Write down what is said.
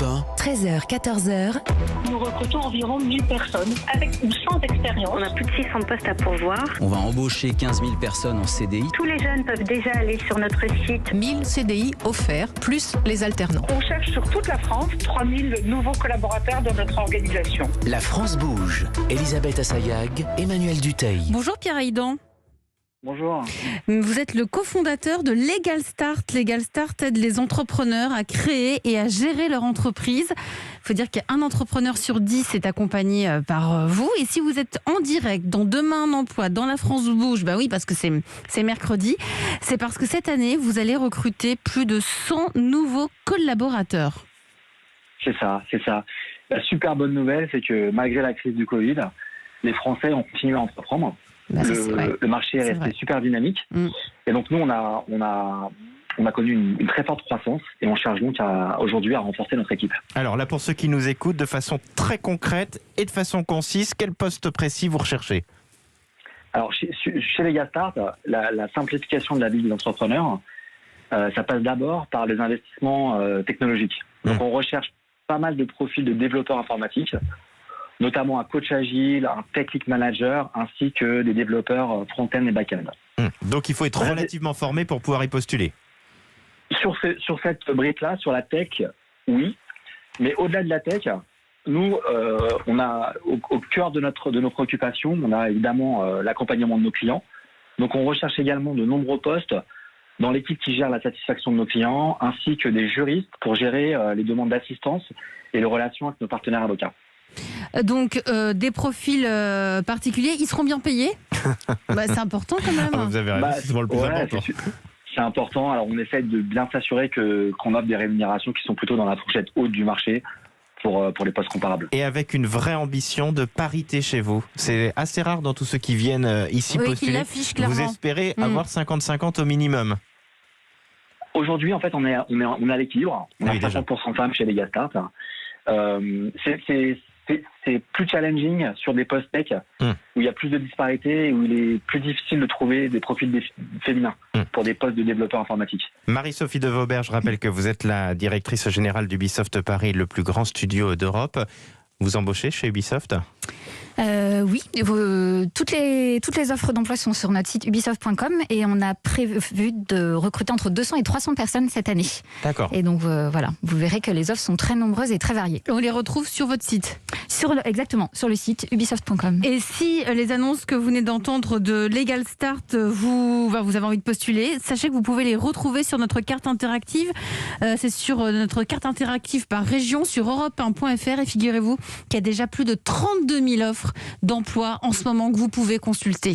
Europe 1. 13h, 14h. Nous recrutons environ 1000 personnes avec ou sans expérience. On a plus de 600 postes à pourvoir. On va embaucher 15 000 personnes en CDI. Tous les jeunes peuvent déjà aller sur notre site. 1000 CDI offerts, plus les alternants. On cherche sur toute la France 3000 nouveaux collaborateurs dans notre organisation. La France bouge. Elisabeth Assayag, Emmanuel Dutheil. Bonjour Pierre Aïdan. Bonjour. Vous êtes le cofondateur de Legal Start. Legal Start aide les entrepreneurs à créer et à gérer leur entreprise. Il faut dire qu'un entrepreneur sur 10 est accompagné par vous. Et si vous êtes en direct dans Demain un emploi, dans La France bouge, bah oui, parce que c'est mercredi, c'est parce que cette année, vous allez recruter plus de 100 nouveaux collaborateurs. C'est ça. La super bonne nouvelle, c'est que malgré la crise du Covid, les Français ont continué à entreprendre. Le marché est resté super dynamique. Et donc nous, on a connu une très forte croissance et on cherche donc aujourd'hui à renforcer notre équipe. Alors là, pour ceux qui nous écoutent, de façon très concrète et de façon concise, quel poste précis vous recherchez ? Alors chez Legal Start, la simplification de la vie des entrepreneurs, ça passe d'abord par les investissements technologiques. Donc on recherche pas mal de profils de développeurs informatiques, notamment un coach agile, un tech lead manager, ainsi que des développeurs front-end et back-end. Donc il faut être relativement formé pour pouvoir y postuler. Sur cette brique-là, sur la tech, oui. Mais au-delà de la tech, nous, on a au cœur de nos préoccupations, on a évidemment l'accompagnement de nos clients. Donc on recherche également de nombreux postes dans l'équipe qui gère la satisfaction de nos clients, ainsi que des juristes pour gérer les demandes d'assistance et les relations avec nos partenaires avocats. Donc, des profils particuliers, ils seront bien payés ? C'est important quand même. Vous avez raison, c'est le plus important. C'est important. Alors, on essaie de bien s'assurer qu'on offre des rémunérations qui sont plutôt dans la fourchette haute du marché pour les postes comparables. Et avec une vraie ambition de parité chez vous. C'est assez rare dans tous ceux qui viennent ici postuler. Vous espérez avoir 50-50 au minimum. Aujourd'hui, en fait, on est à l'équilibre. On a 50% femmes chez Legal Start. C'est plus challenging sur des postes tech où il y a plus de disparités et où il est plus difficile de trouver des profils féminins pour des postes de développeurs informatiques. Marie-Sophie de Vaubert, je rappelle que vous êtes la directrice générale d'Ubisoft Paris, le plus grand studio d'Europe. Vous embauchez chez Ubisoft ? Oui, toutes les offres d'emploi sont sur notre site ubisoft.com et on a prévu de recruter entre 200 et 300 personnes cette année. D'accord. Et donc voilà, vous verrez que les offres sont très nombreuses et très variées. On les retrouve sur votre site ? Exactement, sur le site ubisoft.com. Et si les annonces que vous venez d'entendre de Legal Start, vous avez envie de postuler, sachez que vous pouvez les retrouver sur notre carte interactive. C'est sur notre carte interactive par région sur europe1.fr et figurez-vous qu'il y a déjà plus de 32 000 offres d'emploi en ce moment que vous pouvez consulter.